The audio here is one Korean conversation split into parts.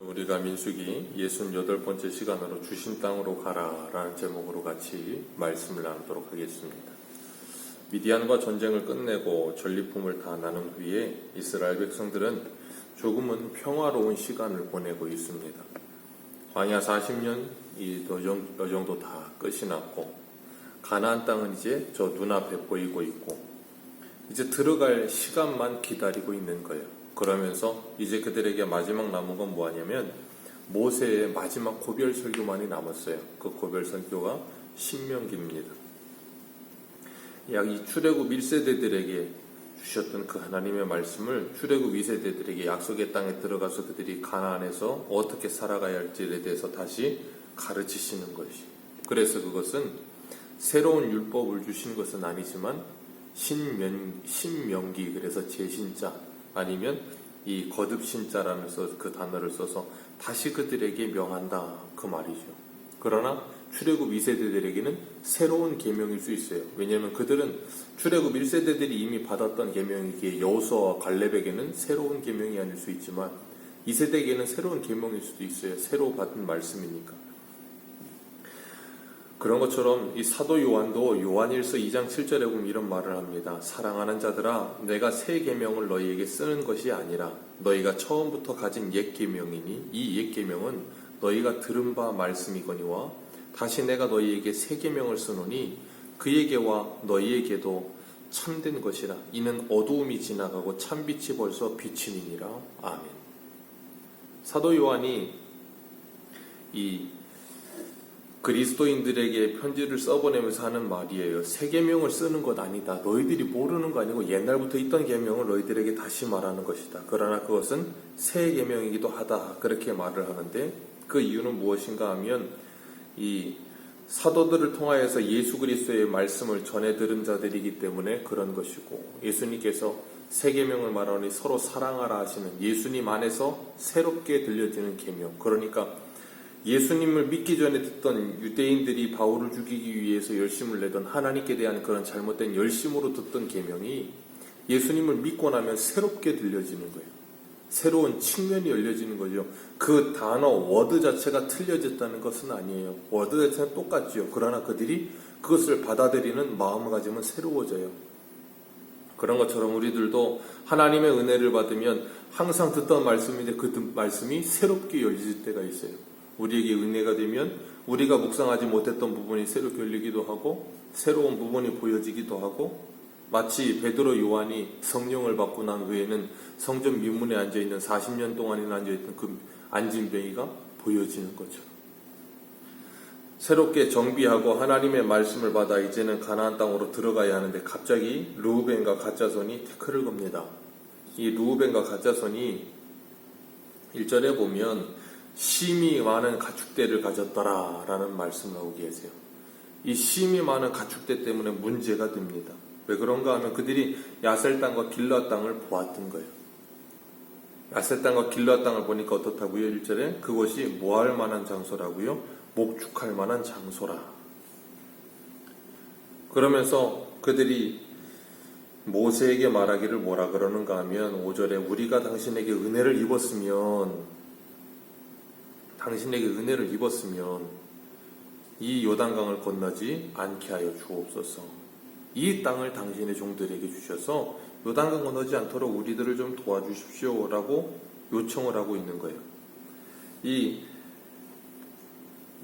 우리가 민수기 68번째 시간으로 주신 땅으로 가라 라는 제목으로 같이 말씀을 나누도록 하겠습니다. 미디안과 전쟁을 끝내고 전리품을 다 나눈 후에 이스라엘 백성들은 조금은 평화로운 시간을 보내고 있습니다. 광야 40년이 요 정도 다 끝이 났고 가나안 땅은 이제 저 눈앞에 보이고 있고 이제 들어갈 시간만 기다리고 있는 거예요. 그러면서 이제 그들에게 마지막 남은 건 뭐하냐면 모세의 마지막 고별 설교만이 남았어요. 그 고별 설교가 신명기입니다. 약 이 출애굽 1세대들에게 주셨던 그 하나님의 말씀을 출애굽 2세대들에게 약속의 땅에 들어가서 그들이 가나안에서 어떻게 살아가야 할지에 대해서 다시 가르치시는 것이. 그래서 그것은 새로운 율법을 주신 것은 아니지만 신명기, 그래서 제신자 아니면 이 거듭신자라는 그 단어를 써서 다시 그들에게 명한다 그 말이죠. 그러나 출애굽 2세대들에게는 새로운 계명일 수 있어요. 왜냐하면 그들은 출애굽 1세대들이 이미 받았던 계명이기에 여호수아와 갈렙에게는 새로운 계명이 아닐 수 있지만 2세대에게는 새로운 계명일 수도 있어요. 새로 받은 말씀이니까. 그런 것처럼 이 사도 요한도 요한일서 2장 7절에 보면 이런 말을 합니다. 사랑하는 자들아, 내가 새 계명을 너희에게 쓰는 것이 아니라 너희가 처음부터 가진 옛 계명이니 이 옛 계명은 너희가 들은 바 말씀이거니와 다시 내가 너희에게 새 계명을 쓰노니 그에게와 너희에게도 참된 것이라. 이는 어두움이 지나가고 참빛이 벌써 비치니라. 아멘. 사도 요한이 이 그리스도인들에게 편지를 써보내면서 하는 말이에요. 새 계명을 쓰는 것 아니다. 너희들이 모르는 거 아니고 옛날부터 있던 계명을 너희들에게 다시 말하는 것이다. 그러나 그것은 새 계명이기도 하다. 그렇게 말을 하는데 그 이유는 무엇인가 하면 이 사도들을 통하여서 예수 그리스도의 말씀을 전해 들은 자들이기 때문에 그런 것이고, 예수님께서 새 계명을 말하니 서로 사랑하라 하시는 예수님 안에서 새롭게 들려지는 계명. 그러니까 예수님을 믿기 전에 듣던 유대인들이 바울을 죽이기 위해서 열심을 내던 하나님께 대한 그런 잘못된 열심으로 듣던 계명이 예수님을 믿고 나면 새롭게 들려지는 거예요. 새로운 측면이 열려지는 거죠. 그 단어, 워드 자체가 틀려졌다는 것은 아니에요. 워드 자체는 똑같죠. 그러나 그들이 그것을 받아들이는 마음가짐은 새로워져요. 그런 것처럼 우리들도 하나님의 은혜를 받으면 항상 듣던 말씀인데 그 말씀이 새롭게 열릴 때가 있어요. 우리에게 은혜가 되면 우리가 묵상하지 못했던 부분이 새롭게 열리기도 하고 새로운 부분이 보여지기도 하고, 마치 베드로 요한이 성령을 받고 난 후에는 성전 민문에 앉아있는 40년 동안이나 앉아있던 그 안진뱅이가 보여지는 거죠. 새롭게 정비하고 하나님의 말씀을 받아 이제는 가나안 땅으로 들어가야 하는데 갑자기 르우벤과 갓자손이 태클을 겁니다. 이 르우벤과 갓자손이 1절에 보면 심이 많은 가축대를 가졌더라 라는 말씀을 하고 계세요. 이 심이 많은 가축대 때문에 문제가 됩니다. 왜 그런가 하면 그들이 야셀 땅과 길르앗 땅을 보았던 거예요. 야셀 땅과 길르앗 땅을 보니까 어떻다고요? 1절에 그것이 뭐할 만한 장소라고요? 목축할 만한 장소라. 그러면서 그들이 모세에게 말하기를 뭐라 그러는가 하면 5절에 우리가 당신에게 은혜를 입었으면 이 요단강을 건너지 않게 하여 주옵소서. 이 땅을 당신의 종들에게 주셔서 요단강 건너지 않도록 우리들을 좀 도와주십시오 라고 요청을 하고 있는 거예요.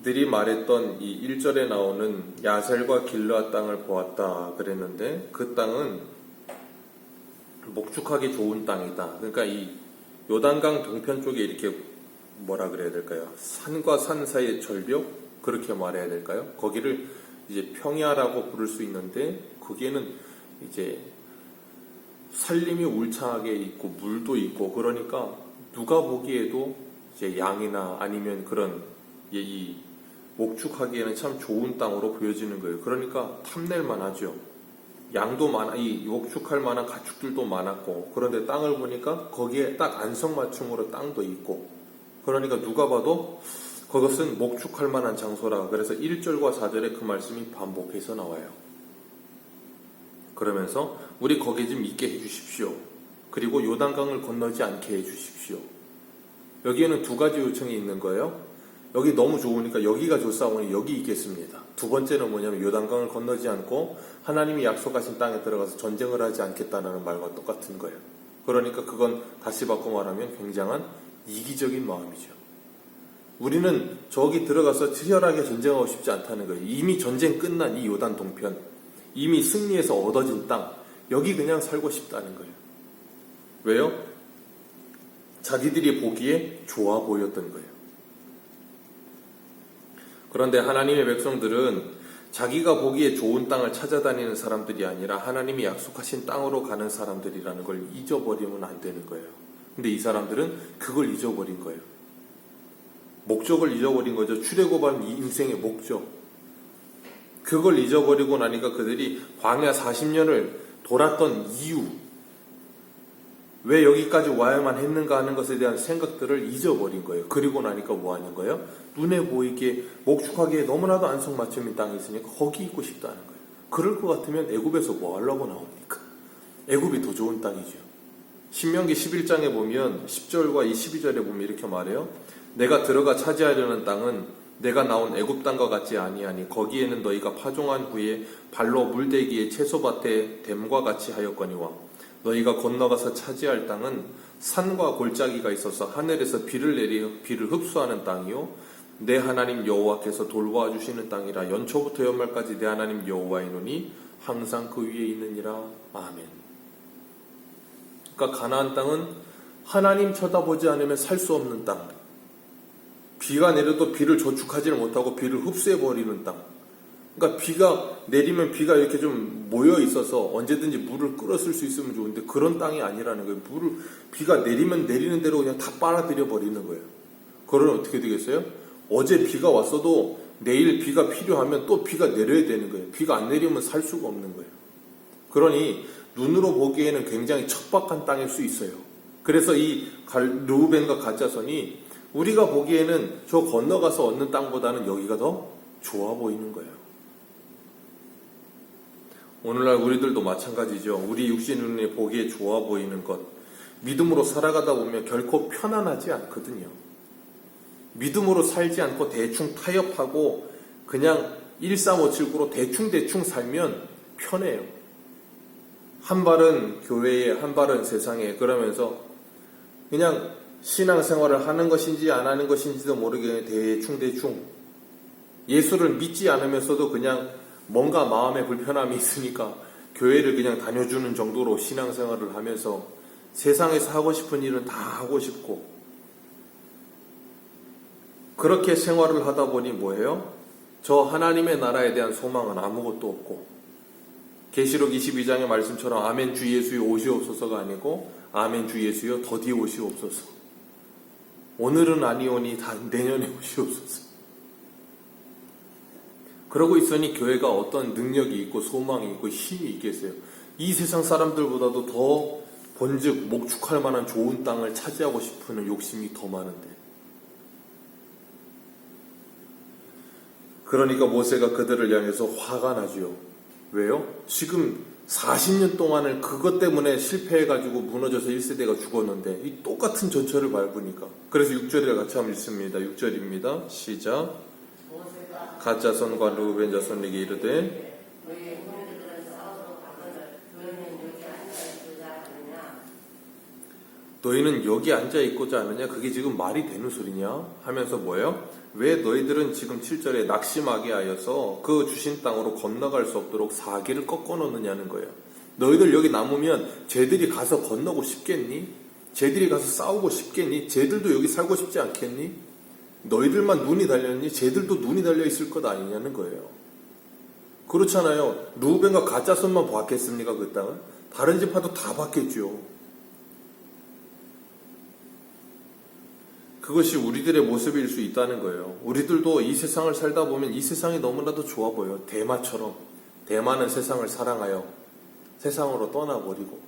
이들이 말했던 이 1절에 나오는 야셀과 길르앗 땅을 보았다 그랬는데 그 땅은 목축하기 좋은 땅이다. 그러니까 이 요단강 동편 쪽에 이렇게 뭐라 그래야 될까요? 산과 산 사이의 절벽? 그렇게 말해야 될까요? 거기를 이제 평야라고 부를 수 있는데 거기에는 이제 산림이 울창하게 있고 물도 있고, 그러니까 누가 보기에도 이제 양이나 아니면 그런 이 목축하기에는 참 좋은 땅으로 보여지는 거예요. 그러니까 탐낼만 하죠. 양도 많아, 이 목축할 만한 가축들도 많았고, 그런데 땅을 보니까 거기에 딱 안성맞춤으로 땅도 있고, 그러니까 누가 봐도 그것은 목축할 만한 장소라. 그래서 1절과 4절에 그 말씀이 반복해서 나와요. 그러면서 우리 거기 좀 있게 해주십시오. 그리고 요단강을 건너지 않게 해주십시오. 여기에는 두 가지 요청이 있는 거예요. 여기 너무 좋으니까 여기가 좋사오니 여기 있겠습니다. 두 번째는 뭐냐면 요단강을 건너지 않고 하나님이 약속하신 땅에 들어가서 전쟁을 하지 않겠다는 말과 똑같은 거예요. 그러니까 그건 다시 바꿔 말하면 굉장한 이기적인 마음이죠. 우리는 저기 들어가서 치열하게 전쟁하고 싶지 않다는 거예요. 이미 전쟁 끝난 이 요단 동편, 이미 승리해서 얻어진 땅, 여기 그냥 살고 싶다는 거예요. 왜요? 자기들이 보기에 좋아 보였던 거예요. 그런데 하나님의 백성들은 자기가 보기에 좋은 땅을 찾아다니는 사람들이 아니라 하나님이 약속하신 땅으로 가는 사람들이라는 걸 잊어버리면 안 되는 거예요. 근데 이 사람들은 그걸 잊어버린 거예요. 목적을 잊어버린 거죠. 출애굽한 이 인생의 목적. 그걸 잊어버리고 나니까 그들이 광야 40년을 돌았던 이유, 왜 여기까지 와야만 했는가 하는 것에 대한 생각들을 잊어버린 거예요. 그리고 나니까 뭐 하는 거예요? 눈에 보이게 목축하기에 너무나도 안성맞춤인 땅이 있으니까 거기 있고 싶다는 거예요. 그럴 것 같으면 애굽에서 뭐 하려고 나옵니까? 애굽이 더 좋은 땅이죠. 신명기 11장에 보면 10절과 이 12절에 보면 이렇게 말해요. 내가 들어가 차지하려는 땅은 내가 나온 애굽 땅과 같지 아니하니 거기에는 너희가 파종한 후에 발로 물대기에 채소밭에 댐과 같이 하였거니와 너희가 건너가서 차지할 땅은 산과 골짜기가 있어서 하늘에서 비를 내려 비를 흡수하는 땅이요 내 하나님 여호와께서 돌보아 주시는 땅이라 연초부터 연말까지 내 하나님 여호와이노니 항상 그 위에 있느니라. 아멘. 그러니까 가나안 땅은 하나님 쳐다보지 않으면 살 수 없는 땅. 비가 내려도 비를 저축하지를 못하고 비를 흡수해버리는 땅. 그러니까 비가 내리면 비가 이렇게 좀 모여 있어서 언제든지 물을 끌어쓸 수 있으면 좋은데 그런 땅이 아니라는 거예요. 비가 내리면 내리는 대로 그냥 다 빨아들여 버리는 거예요. 그러면 어떻게 되겠어요? 어제 비가 왔어도 내일 비가 필요하면 또 비가 내려야 되는 거예요. 비가 안 내리면 살 수가 없는 거예요. 그러니 눈으로 보기에는 굉장히 척박한 땅일 수 있어요. 그래서 이 르우벤과 갓 자손이 우리가 보기에는 저 건너가서 얻는 땅보다는 여기가 더 좋아 보이는 거예요. 오늘날 우리들도 마찬가지죠. 우리 육신 눈에 보기에 좋아 보이는 것, 믿음으로 살아가다 보면 결코 편안하지 않거든요. 믿음으로 살지 않고 대충 타협하고 그냥 1357구로 대충 살면 편해요. 한 발은 교회에 한 발은 세상에 그러면서 그냥 신앙생활을 하는 것인지 안 하는 것인지도 모르게 대충 예수를 믿지 않으면서도 그냥 뭔가 마음에 불편함이 있으니까 교회를 그냥 다녀주는 정도로 신앙생활을 하면서 세상에서 하고 싶은 일은 다 하고 싶고 그렇게 생활을 하다 보니 뭐예요? 저 하나님의 나라에 대한 소망은 아무것도 없고 계시록 22장의 말씀처럼 아멘 주 예수여 오시옵소서가 아니고 아멘 주 예수여 더디 오시옵소서. 오늘은 아니오니 다 내년에 오시옵소서. 그러고 있으니 교회가 어떤 능력이 있고 소망이 있고 힘이 있겠어요. 이 세상 사람들보다도 더 본즉 목축할 만한 좋은 땅을 차지하고 싶은 욕심이 더 많은데. 그러니까 모세가 그들을 향해서 화가 나지요. 왜요? 지금 40년 동안을 그것 때문에 실패해가지고 무너져서 1세대가 죽었는데 이 똑같은 전철을 밟으니까. 그래서 6절에 같이 한번 읽습니다. 6절입니다. 시작. 갓 자손과 르우벤 자손에게 이르되 너희는 여기 앉아 있고자 하느냐? 그게 지금 말이 되는 소리냐? 하면서 뭐예요? 왜 너희들은 지금 7절에 낙심하게 하여서 그 주신 땅으로 건너갈 수 없도록 사기를 꺾어 놓느냐는 거예요. 너희들 여기 남으면 쟤들이 가서 건너고 싶겠니? 쟤들이 가서 싸우고 싶겠니? 쟤들도 여기 살고 싶지 않겠니? 너희들만 눈이 달렸니? 쟤들도 눈이 달려 있을 것 아니냐는 거예요. 그렇잖아요. 르우벤과 갓 자손만 봤겠습니까? 그 땅을? 다른 지파도 다 봤겠죠. 그것이 우리들의 모습일 수 있다는 거예요. 우리들도 이 세상을 살다 보면 이 세상이 너무나도 좋아 보여요. 대마처럼. 대마는 세상을 사랑하여 세상으로 떠나버리고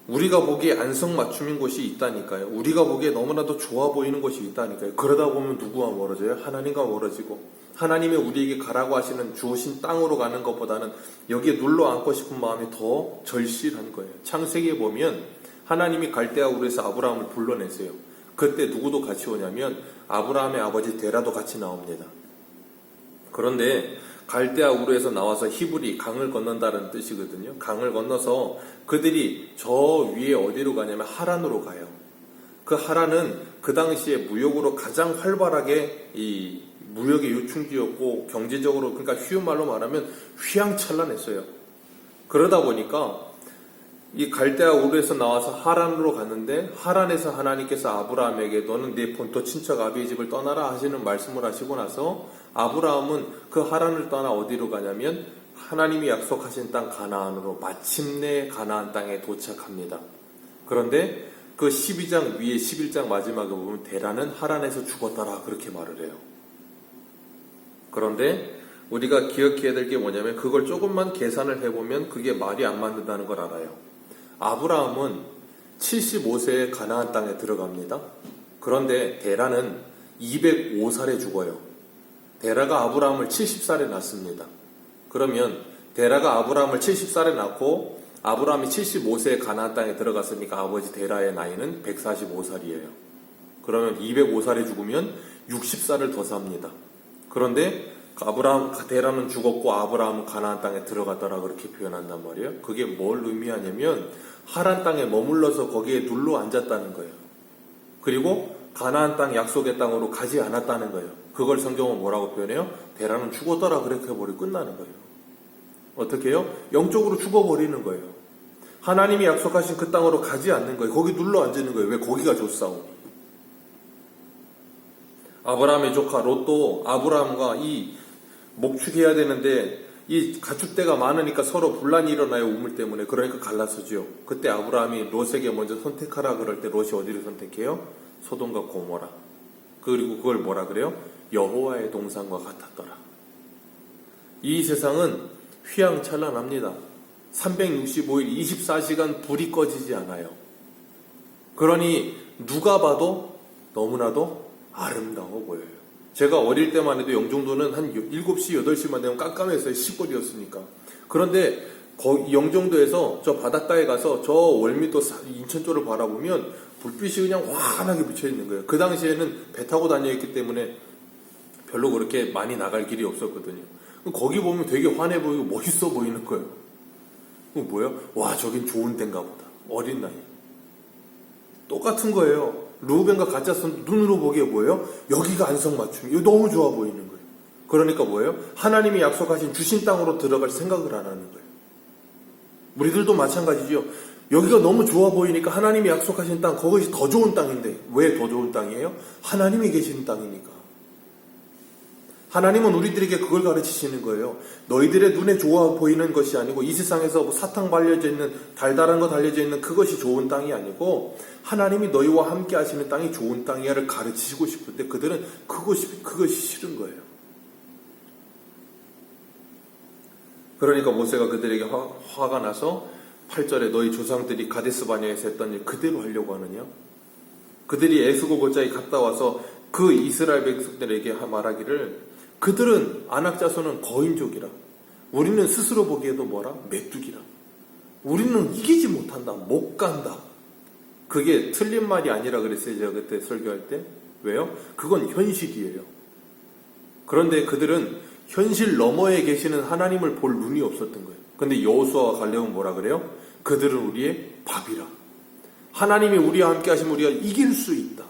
우리가 보기에 안성맞춤인 곳이 있다니까요. 우리가 보기에 너무나도 좋아 보이는 곳이 있다니까요. 그러다 보면 누구와 멀어져요? 하나님과 멀어지고 하나님의 우리에게 가라고 하시는 주신 땅으로 가는 것보다는 여기에 눌러 앉고 싶은 마음이 더 절실한 거예요. 창세기에 보면 하나님이 갈대아 우르에서 아브라함을 불러내세요. 그때 누구도 같이 오냐면 아브라함의 아버지 데라도 같이 나옵니다. 그런데 갈대아 우르에서 나와서 히브리 강을 건넌다는 뜻이거든요. 강을 건너서 그들이 저 위에 어디로 가냐면 하란으로 가요. 그 하란은 그 당시에 무역으로 가장 활발하게 이 무역의 요충지였고 경제적으로 그러니까 쉬운 말로 말하면 휘황찬란했어요. 그러다 보니까 이 갈대아 우르에서 나와서 하란으로 갔는데 하란에서 하나님께서 아브라함에게 너는 네 본토 친척 아비의 집을 떠나라 하시는 말씀을 하시고 나서 아브라함은 그 하란을 떠나 어디로 가냐면 하나님이 약속하신 땅 가나안으로 마침내 가나안 땅에 도착합니다. 그런데 그 12장 위에 11장 마지막에 보면 데라는 하란에서 죽었더라 그렇게 말을 해요. 그런데 우리가 기억해야 될 게 뭐냐면 그걸 조금만 계산을 해보면 그게 말이 안 맞는다는 걸 알아요. 아브라함은 75세에 가나안 땅에 들어갑니다. 그런데 데라는 205살에 죽어요. 데라가 아브라함을 70살에 낳습니다. 그러면 데라가 아브라함을 70살에 낳고 아브라함이 75세에 가나안 땅에 들어갔으니까 아버지 데라의 나이는 145살이에요. 그러면 205살에 죽으면 60살을 더 삽니다. 그런데 데라는 죽었고 아브라함은 가나안 땅에 들어갔더라 그렇게 표현한단 말이에요. 그게 뭘 의미하냐면 하란 땅에 머물러서 거기에 눌러 앉았다는 거예요. 그리고 가나안 땅 약속의 땅으로 가지 않았다는 거예요. 그걸 성경은 뭐라고 표현해요? 데라는 죽었더라 그렇게 해버리고 끝나는 거예요. 어떻게 해요? 영적으로 죽어버리는 거예요. 하나님이 약속하신 그 땅으로 가지 않는 거예요. 거기 눌러 앉는 거예요. 왜? 거기가 좋사오니. 아브라함의 조카 롯도 아브라함과 이 목축해야 되는데 이 가축대가 많으니까 서로 분란이 일어나요. 우물 때문에. 그러니까 갈라서지요. 그때 아브라함이 롯에게 먼저 선택하라 그럴 때 롯이 어디를 선택해요? 소돔과 고모라. 그리고 그걸 뭐라 그래요? 여호와의 동산과 같았더라. 이 세상은 휘황찬란합니다. 365일 24시간 불이 꺼지지 않아요. 그러니 누가 봐도 너무나도 아름다워 보여요. 제가 어릴 때만 해도 영종도는 한 7시, 8시만 되면 깜깜했어요. 시골이었으니까. 그런데 영종도에서 저 바닷가에 가서 저 월미도 인천 쪽을 바라보면 불빛이 그냥 환하게 비쳐있는 거예요. 그 당시에는 배 타고 다녔기 때문에 별로 그렇게 많이 나갈 길이 없었거든요. 거기 보면 되게 환해 보이고 멋있어 보이는 거예요. 뭐예요? 와, 저긴 좋은 데인가 보다. 어린 나이. 똑같은 거예요. 루벤과 가짜선 눈으로 보기에 뭐예요? 여기가 안성맞춤. 이거 너무 좋아 보이는 거예요. 그러니까 뭐예요? 하나님이 약속하신 주신 땅으로 들어갈 생각을 안 하는 거예요. 우리들도 마찬가지죠. 여기가 너무 좋아 보이니까 하나님이 약속하신 땅, 그것이 더 좋은 땅인데 왜 더 좋은 땅이에요? 하나님이 계시는 땅이니까. 하나님은 우리들에게 그걸 가르치시는 거예요. 너희들의 눈에 좋아 보이는 것이 아니고 이 세상에서 사탕 발려져 있는 달달한 거 달려져 있는 그것이 좋은 땅이 아니고 하나님이 너희와 함께 하시는 땅이 좋은 땅이야를 가르치시고 싶을 때 그들은 그것이 싫은 거예요. 그러니까 모세가 그들에게 화가 나서 8절에 너희 조상들이 가데스 바냐에서 했던 일 그대로 하려고 하느냐? 그들이 에스고 골짜기 갔다 와서 그 이스라엘 백성들에게 말하기를 그들은 아낙 자손은 거인족이라. 우리는 스스로 보기에도 뭐라? 메뚜기라. 우리는 이기지 못한다. 못 간다. 그게 틀린 말이 아니라 그랬어요. 제가 그때 설교할 때. 왜요? 그건 현실이에요. 그런데 그들은 현실 너머에 계시는 하나님을 볼 눈이 없었던 거예요. 근데 여호수아와 갈렙은 뭐라 그래요? 그들은 우리의 밥이라. 하나님이 우리와 함께 하시면 우리가 이길 수 있다.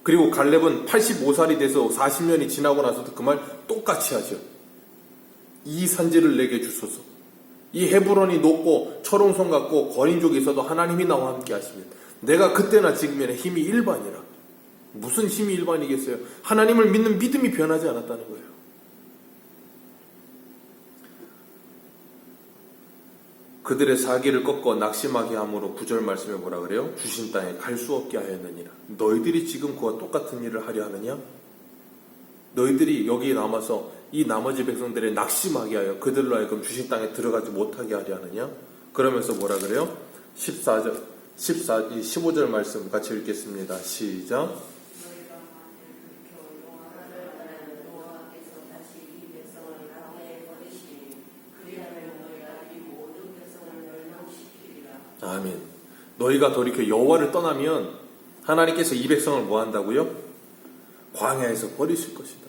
그리고 갈렙은 85살이 돼서 40년이 지나고 나서도 그 말 똑같이 하죠. 이 산지를 내게 주소서. 이 헤브론이 높고 철옹성 같고 거인족이 있어도 하나님이 나와 함께 하시면 내가 그때나 지금에는 힘이 일반이라. 무슨 힘이 일반이겠어요? 하나님을 믿는 믿음이 변하지 않았다는 거예요. 그들의 사기를 꺾어 낙심하게 함으로 9절 말씀에 뭐라 그래요? 주신 땅에 갈 수 없게 하였느니라. 너희들이 지금 그와 똑같은 일을 하려 하느냐? 너희들이 여기에 남아서 이 나머지 백성들의 낙심하게 하여 그들로 하여금 주신 땅에 들어가지 못하게 하려 하느냐? 그러면서 뭐라 그래요? 15절 말씀 같이 읽겠습니다. 시작. 아멘. 너희가 돌이켜 여호와를 떠나면 하나님께서 이 백성을 뭐 한다고요? 광야에서 버리실 것이다.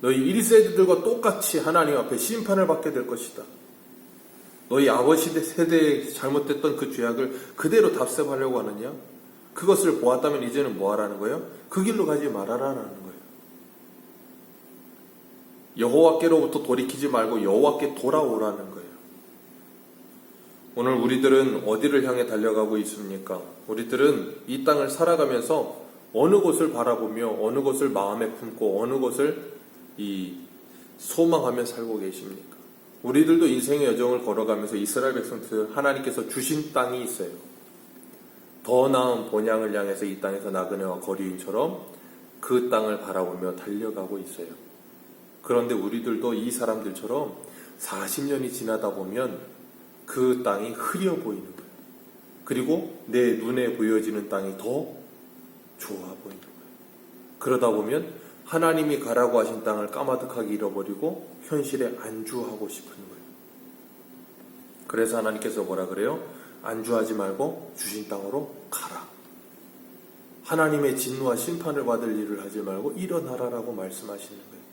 너희 1세대들과 똑같이 하나님 앞에 심판을 받게 될 것이다. 너희 아버지 세대에 잘못됐던 그 죄악을 그대로 답습하려고 하느냐? 그것을 보았다면 이제는 뭐 하라는 거예요? 그 길로 가지 말아라라는 거예요. 여호와께로부터 돌이키지 말고 여호와께 돌아오라는 거예요. 오늘 우리들은 어디를 향해 달려가고 있습니까? 우리들은 이 땅을 살아가면서 어느 곳을 바라보며 어느 곳을 마음에 품고 어느 곳을 소망하며 살고 계십니까? 우리들도 인생의 여정을 걸어가면서 이스라엘 백성들 하나님께서 주신 땅이 있어요. 더 나은 본향을 향해서 이 땅에서 나그네와 거류인처럼 그 땅을 바라보며 달려가고 있어요. 그런데 우리들도 이 사람들처럼 40년이 지나다 보면 그 땅이 흐려 보이는 거예요. 그리고 내 눈에 보여지는 땅이 더 좋아 보이는 거예요. 그러다 보면 하나님이 가라고 하신 땅을 까마득하게 잃어버리고 현실에 안주하고 싶은 거예요. 그래서 하나님께서 뭐라 그래요? 안주하지 말고 주신 땅으로 가라. 하나님의 진노와 심판을 받을 일을 하지 말고 일어나라라고 말씀하시는 거예요.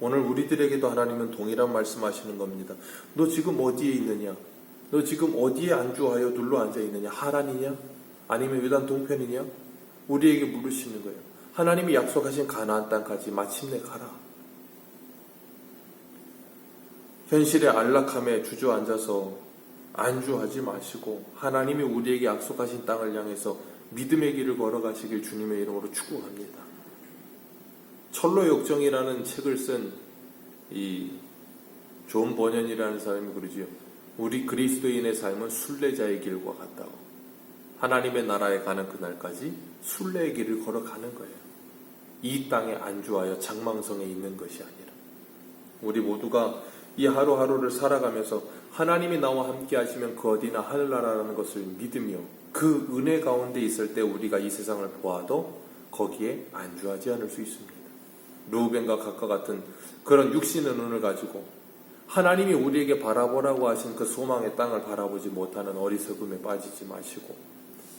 오늘 우리들에게도 하나님은 동일한 말씀하시는 겁니다. 너 지금 어디에 있느냐? 너 지금 어디에 안주하여 눌러 앉아 있느냐? 하란이냐? 아니면 요단 동편이냐? 우리에게 물으시는 거예요. 하나님이 약속하신 가나안 땅까지 마침내 가라. 현실의 안락함에 주저앉아서 안주하지 마시고 하나님이 우리에게 약속하신 땅을 향해서 믿음의 길을 걸어가시길 주님의 이름으로 축복합니다. 철로역정이라는 책을 쓴 이 존 버년이라는 사람이 그러지요. 우리 그리스도인의 삶은 순례자의 길과 같다고. 하나님의 나라에 가는 그날까지 순례의 길을 걸어가는 거예요. 이 땅에 안주하여 장망성에 있는 것이 아니라 우리 모두가 이 하루하루를 살아가면서 하나님이 나와 함께 하시면 그 어디나 하늘나라라는 것을 믿으며 그 은혜 가운데 있을 때 우리가 이 세상을 보아도 거기에 안주하지 않을 수 있습니다. 르우벤과 갓과 같은 그런 육신의 눈을 가지고 하나님이 우리에게 바라보라고 하신 그 소망의 땅을 바라보지 못하는 어리석음에 빠지지 마시고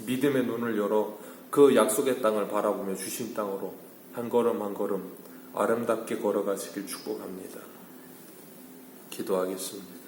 믿음의 눈을 열어 그 약속의 땅을 바라보며 주신 땅으로 한 걸음 한 걸음 아름답게 걸어가시길 축복합니다. 기도하겠습니다.